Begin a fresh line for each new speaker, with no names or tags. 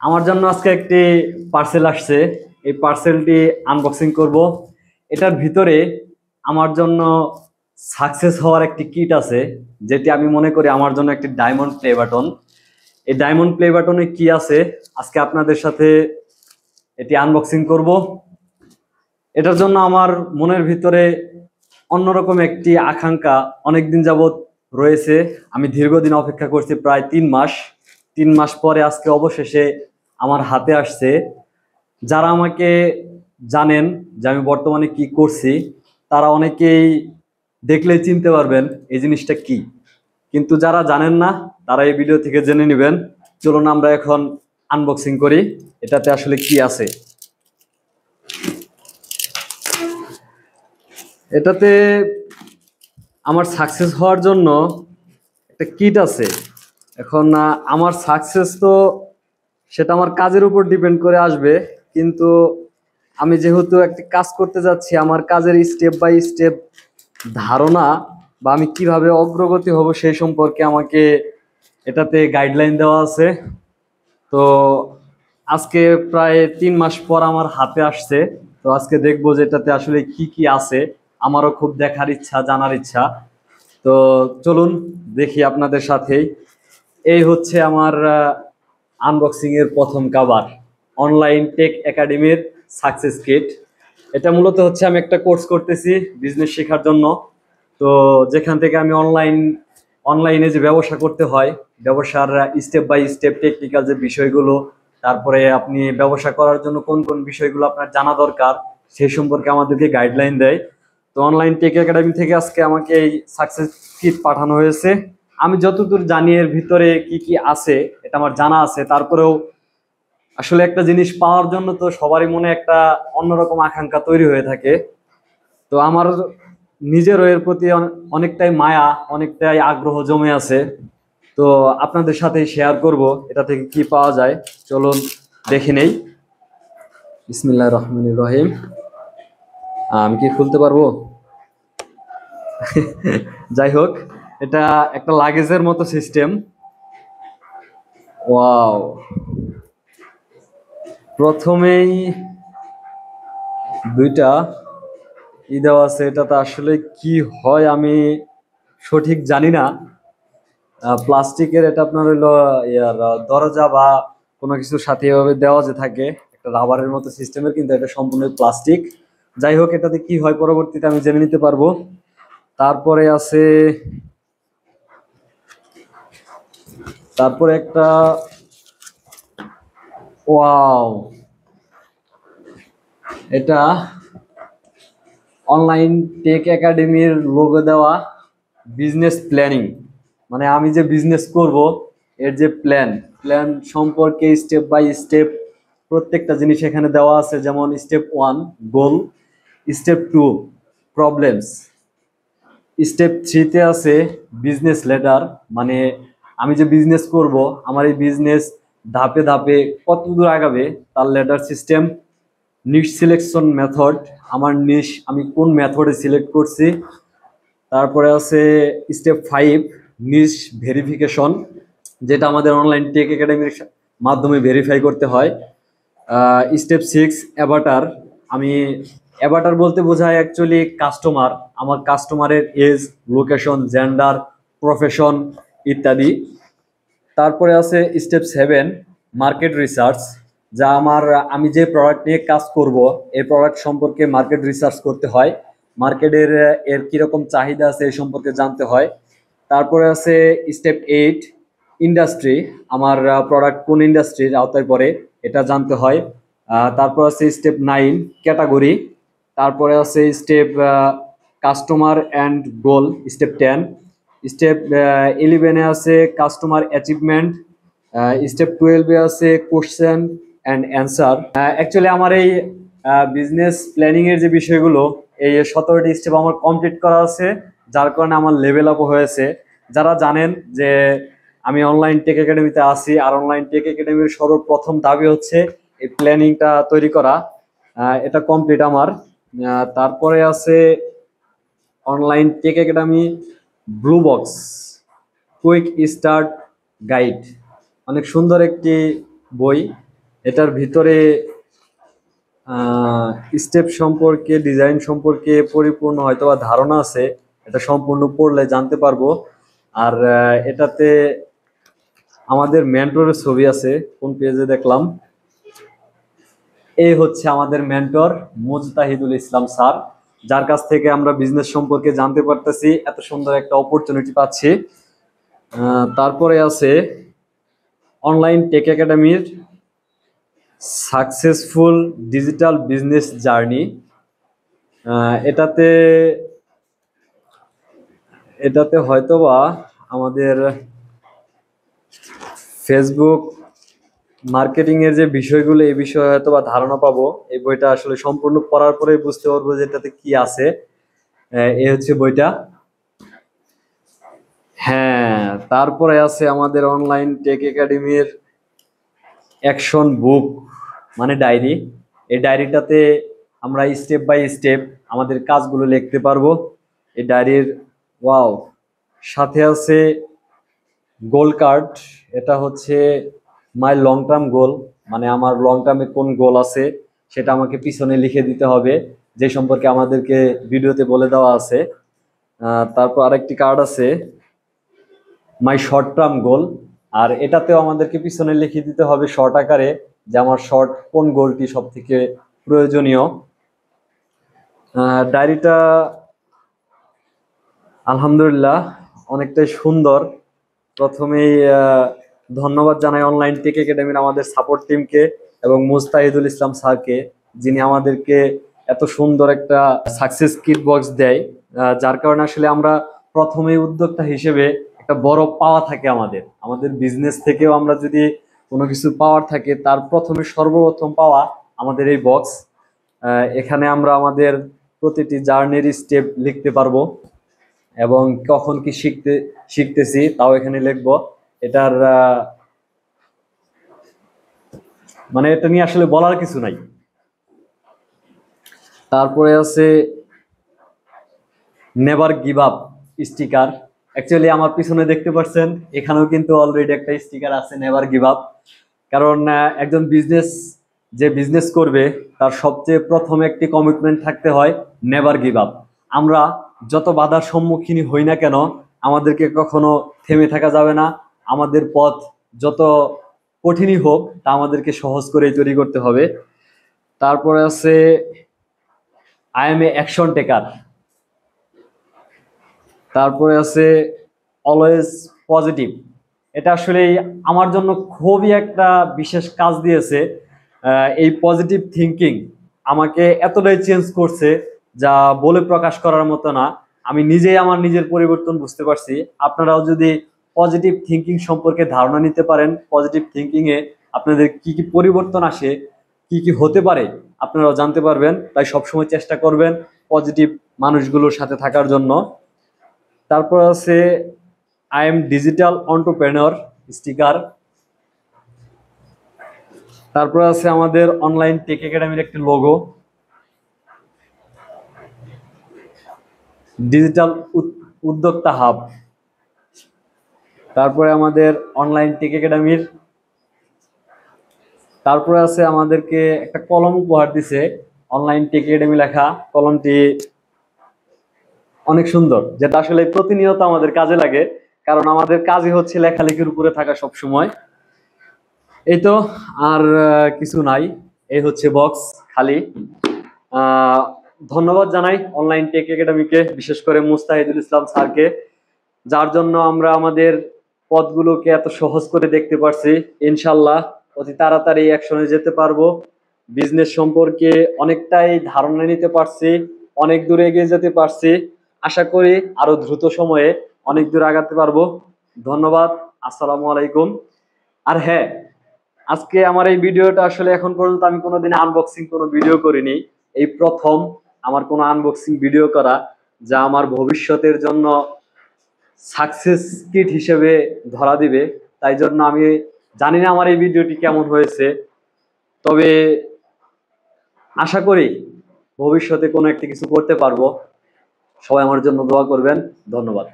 আমার জন্য আজকে একটি পার্সেল আসছে। এই পার্সেলটি আনবক্সিং করব। এটার ভিতরে আমার জন্য সাকসেস হওয়ার একটি কিট আছে, যেটি আমি মনে করি আমার জন্য একটি ডায়মন্ড প্লে বাটন। এই ডায়মন্ড প্লে বাটনে কি আছে আজকে আপনাদের সাথে এটি আনবক্সিং করব। এটার জন্য আমার মনের ভিতরে অন্যরকম একটি আকাঙ্ক্ষা অনেকদিন যাবৎ রয়েছে। আমি দীর্ঘদিন অপেক্ষা করছি, প্রায় 3 মাস। 3 মাস পরে আজকে অবশেষে আমার হাতে আসছে। যারা আমাকে জানেন যে আমি বর্তমানে কি করছি, তারা অনেকেই দেখলেই চিনতে পারবেন এই জিনিসটা কি। কিন্তু যারা জানেন না, তারা এই ভিডিও থেকে জেনে নেবেন। চলুন আমরা এখন আনবক্সিং করি এটাতে আসলে কি আছে। এটাতে আমার সাকসেস হওয়ার জন্য একটা কিট আছে। এখন আমার সাকসেস তো সেটা আমার কাজের উপর ডিপেন্ড করে আসবে, কিন্তু আমি যেহেতু একটি কাজ করতে যাচ্ছি, আমার কাজের স্টেপ বাই স্টেপ ধারণা বা আমি কিভাবে অগ্রগতি হব সেই সম্পর্কে আমাকে এটাতে গাইডলাইন দেওয়া আছে। তো আজকে প্রায় 3 মাস পর আমার হাতে আসছে। তো আজকে দেখবো যে এটাতে আসলে কি কি আছে। আমারও খুব দেখার ইচ্ছা, জানার ইচ্ছা। তো চলুন দেখি আপনাদের সাথেই। এই হচ্ছে আমার আনবক্সিং এর প্রথম কাভার, অনলাইন টেক একাডেমির সাকসেস কিট। এটা মূলত হচ্ছে আমি একটা কোর্স করতেছি বিজনেস শেখার জন্য। তো যেখান থেকে আমি অনলাইনে যে ব্যবসা করতে হয়, ব্যবসার স্টেপ বাই স্টেপ টেকনিক্যাল যে বিষয়গুলো, তারপরে আপনি ব্যবসা করার জন্য কোন কোন বিষয়গুলো আপনার জানা দরকার, সেই সম্পর্কে আমাদেরকে গাইডলাইন দেয়। তো অনলাইন টেক একাডেমি থেকে আজকে আমাকে এই সাকসেস কিট পাঠানো হয়েছে। আমি যতদূর জানি এর ভিতরে কি কি আছে এটা আমার জানা আছে। তারপরেও আসলে একটা জিনিস পাওয়ার জন্য তো সবারই মনে একটা অন্যরকম আকাঙ্ক্ষা তৈরি হয়ে থাকে। তো আমার নিজেরও এর প্রতি অনেকটাই মায়া, অনেকটাই আগ্রহ জমে আছে। তো আপনাদের সাথে শেয়ার করব এটা থেকে কি পাওয়া যায়। চলুন দেখে নেই। বিসমিল্লাহির রহমানির রহিম। আমি কি খুলতে পারবো? যাই হোক, এটা একটা লাগেজের মতো সিস্টেম। ওয়াও! প্রথমেই দুইটা দেওয়া আছে। এটাতে আসলে কি হয় আমি সঠিক জানি না। প্লাস্টিকের, এটা আপনার হলো ইয়ার দরজা বা কোনো কিছুর সাথে এভাবে দেওয়া যে থাকে, একটা রাবারের মতো সিস্টেমের, কিন্তু এটা সম্পূর্ণ প্লাস্টিক। যাই হোক, এটাতে কি হয় পরবর্তীতে আমি জেনে নিতে পারবো। তারপরে একটা ওয়াও, এটা অনলাইন টেক একাডেমির লোগো দেওয়া বিজনেস প্ল্যানিং। মানে আমি যে বিজনেস করব এর যে প্ল্যান সম্পর্কে স্টেপ বাই স্টেপ প্রত্যেকটা জিনিস এখানে দেওয়া আছে। যেমন স্টেপ 1 গোল, স্টেপ 2 প্রবলেমস, স্টেপ 3-তে আছে বিজনেস লেটার। মানে আমি যে বিজনেস করব, আমার এই বিজনেস ধাপে ধাপে কত দূর আগাবে তার লেটার সিস্টেম। নিশ সিলেকশন মেথড, আমার নিশ আমি কোন মেথডে সিলেক্ট করছি। তারপরে আছে স্টেপ 5 নিশ ভেরিফিকেশন, যেটা আমাদের অনলাইন টেক একাডেমির মাধ্যমে ভেরিফাই করতে হয়। Step 6 Avatar. আমি অ্যাভাটার বলতে বোঝায় অ্যাকচুয়ালি কাস্টমার, আমার কাস্টমারের এজ, লোকেশন, জেন্ডার, প্রফেশন ইত্যাদি। তারপরে আছে স্টেপ 7 মার্কেট রিসার্চ, যা আমি যে প্রোডাক্ট নিয়ে কাজ করব এই প্রোডাক্ট সম্পর্কে মার্কেট রিসার্চ করতে হয়। মার্কেটের এর কীরকম চাহিদা আছে এই সম্পর্কে জানতে হয়। তারপরে আছে স্টেপ 8 ইন্ডাস্ট্রি, আমার প্রোডাক্ট কোন ইন্ডাস্ট্রির আওতায় পড়ে এটা জানতে হয়। তারপর আছে স্টেপ 9 ক্যাটাগরি। তারপরে আছে step customer and goal, step 10। Step 11-এ আছে কাস্টমার অ্যাচিভমেন্ট। স্টেপ 12-এ আছে কোশ্চেন অ্যান্ড অ্যান্সার। অ্যাকচুয়ালি আমার এই বিজনেস প্ল্যানিং এর যে বিষয়গুলো, এই 17টি স্টেপ আমার কমপ্লিট করা আছে, যার কারণে আমার লেভেল আপ হয়েছে। যারা জানেন যে আমি অনলাইন টেক একাডেমিতে আছি, আর অনলাইন টেক একাডেমির সর্বপ্রথম দাবি হচ্ছে এই প্ল্যানিংটা তৈরি করা। এটা কমপ্লিট আমার। তারপরে আছে online take academy blue box quick start guide, অনেক সুন্দর একটি বই। এটার ভিতরে স্টেপ সম্পর্কে, ডিজাইন সম্পর্কে পরিপূর্ণ হয়তো বা ধারণা আছে। এটা সম্পূর্ণ পড়লে জানতে পারবো। আর এটাতে আমাদের মেন্টরের ছবি আছে, কোন পেজে দেখলাম। এই হচ্ছে আমাদের মেন্টর মুজতাহিদুল ইসলাম স্যার, যার কাছ থেকে আমরা বিজনেস সম্পর্কে জানতে পারতেছি, এত সুন্দর একটা অপরচুনিটি পাচ্ছি। তারপরে আছে অনলাইন টেক একাডেমির সাকসেসফুল ডিজিটাল বিজনেস জার্নি। এটাতে এটাতে হয়তোবা আমাদের ফেসবুক মার্কেটিং এর যে বিষয়গুলো, এই বিষয়ে হয়তোবা ধারণা পাবো। এই বইটা আসলে সম্পূর্ণ পড়ার পরে বুঝতে পারবো যে এটাতে কি আছে। এই হচ্ছে বইটা। হ্যাঁ, তারপরে আছে আমাদের অনলাইন টেক একাডেমির অ্যাকশন বুক, মানে ডায়েরি। এই ডায়েরিটাতে আমরা স্টেপ বাই স্টেপ আমাদের কাজগুলো লিখতে পারবো এই ডায়েরির। ওয়াও, সাথে আছে গোল কার্ড। এটা হচ্ছে মাই লং টার্ম গোল, মানে আমার লং টার্মে কোন গোল আছে সেটা আমাকে পিছনে লিখে দিতে হবে, যে সম্পর্কে আমাদেরকে ভিডিওতে বলে দেওয়া আছে। তারপর আরেকটি কার্ড আছে মাই শর্ট টার্ম গোল, আর এটাতেও আমাদেরকে পিছনে লিখে দিতে হবে শর্ট আকারে যে আমার শর্ট কোন গোলটি সব থেকে প্রয়োজনীয়। ডায়েরিটা আলহামদুলিল্লাহ অনেকটাই সুন্দর। প্রথমেই ধন্যবাদ জানাই অনলাইন টেক একাডেমির আমাদের সাপোর্ট টিমকে এবং মুস্তাহিদুল ইসলাম স্যারকে, যিনি আমাদেরকে এত সুন্দর একটা সাকসেস কিট বক্স দেয়, যার কারণে আসলে আমরা প্রথমেই উদ্যোক্তা হিসেবে একটা বড় পাওয়া থাকে আমাদের আমাদের বিজনেস থেকেও আমরা যদি কোনো কিছু পাওয়ার থাকে, তার প্রথমে সর্বপ্রথম পাওয়া আমাদের এই বক্স। এখানে আমরা আমাদের প্রতিটি জার্নির স্টেপ লিখতে পারবো এবং কখন কি শিখতেছি তাও এখানে লিখবো। এটার মানে এটা নিয়ে আসলে বলার কিছু নাই। তারপরে আছে never give up sticker. Actually আমার পিছনে দেখতে পাচ্ছেন এখানেও কিন্তু অলরেডি একটা স্টিকার আছে নেভার গিভ আপ। কারণ একজন যে বিজনেস করবে তার সবচেয়ে প্রথম একটি কমিটমেন্ট থাকতে হয় নেভার গিভ আপ। আমরা যত বাধার সম্মুখীন হই না কেন, আমাদেরকে কখনো থেমে থাকা যাবে না। আমাদের পথ যত কঠিনই হোক তা আমাদেরকে সহজ করেই তৈরি করতে হবে। তারপরে আছে আই এম এ অ্যাকশন টেকার। তারপরে আছে অলওয়েজ পজিটিভ। এটা আসলে আমার জন্য খুবই একটা বিশেষ কাজ দিয়েছে। এই পজিটিভ থিঙ্কিং আমাকে এতটাই চেঞ্জ করছে যা বলে প্রকাশ করার মতো না। আমি নিজেই আমার নিজের পরিবর্তন বুঝতে পারছি। আপনারাও যদি পজিটিভ থিঙ্কিং সম্পর্কে ধারণা নিতে পারেন, পজিটিভ থিঙ্কিং এ আপনাদের কি কি পরিবর্তন আসে, কি কি হতে পারে আপনারাও জানতে পারবেন। তাই সবসময় চেষ্টা করবেন পজিটিভ মানুষগুলোর সাথে থাকার জন্য। তারপর আছে I am digital entrepreneur sticker. তারপর আছে আমাদের অনলাইন টেক একাডেমির একটি লোগো, ডিজিটাল উদ্যোক্তা হাব। তারপরে আমাদের অনলাইন টেক একাডেমির, তারপরে আছে আমাদেরকে একটা কলম উপহার দিছে অনলাইন টেক একাডেমি লেখা। কলমটি অনেক সুন্দর, যেটা আসলে প্রতিনিয়ত আমাদের কাজে লাগে, কারণ আমাদের কাজই হচ্ছে লেখালেখির উপরে থাকা সব সময়। এই তো, আর কিছু নাই। এই হচ্ছে বক্স খালি। ধন্যবাদ জানাই অনলাইন টেক একাডেমিকে, বিশেষ করে মুস্তাহিদুল ইসলাম স্যারকে, যার জন্য আমরা আমাদের পথগুলোকে এত সহজ করে দেখতে পারছি। ইনশাল্লাহ অতি তাড়াতাড়ি অ্যাকশনে যেতে পারবো, বিজনেস সম্পর্কে অনেকটাই ধারণা নিতে পারছি, অনেক দূরে এগিয়ে যেতে পারছি। আশা করি আরো দ্রুত সময়ে অনেক দূর আগাতে পারবো। ধন্যবাদ, আসসালামু আলাইকুম। আর হ্যাঁ, আজকে আমার এই ভিডিওটা আসলে এখন পর্যন্ত আমি কোনোদিন আনবক্সিং কোনো ভিডিও করিনি। এই প্রথম আমার কোনো আনবক্সিং ভিডিও করা, যা আমার ভবিষ্যতের জন্য সাকসেস কিট হিসেবে ধরা দিবে। তাই জন্য আমি জানি না আমার এই ভিডিওটি কেমন হয়েছে, তবে আশা করি ভবিষ্যতে কোনো একটা কিছু করতে পারবো। সবাই আমার জন্য দোয়া করবেন। ধন্যবাদ।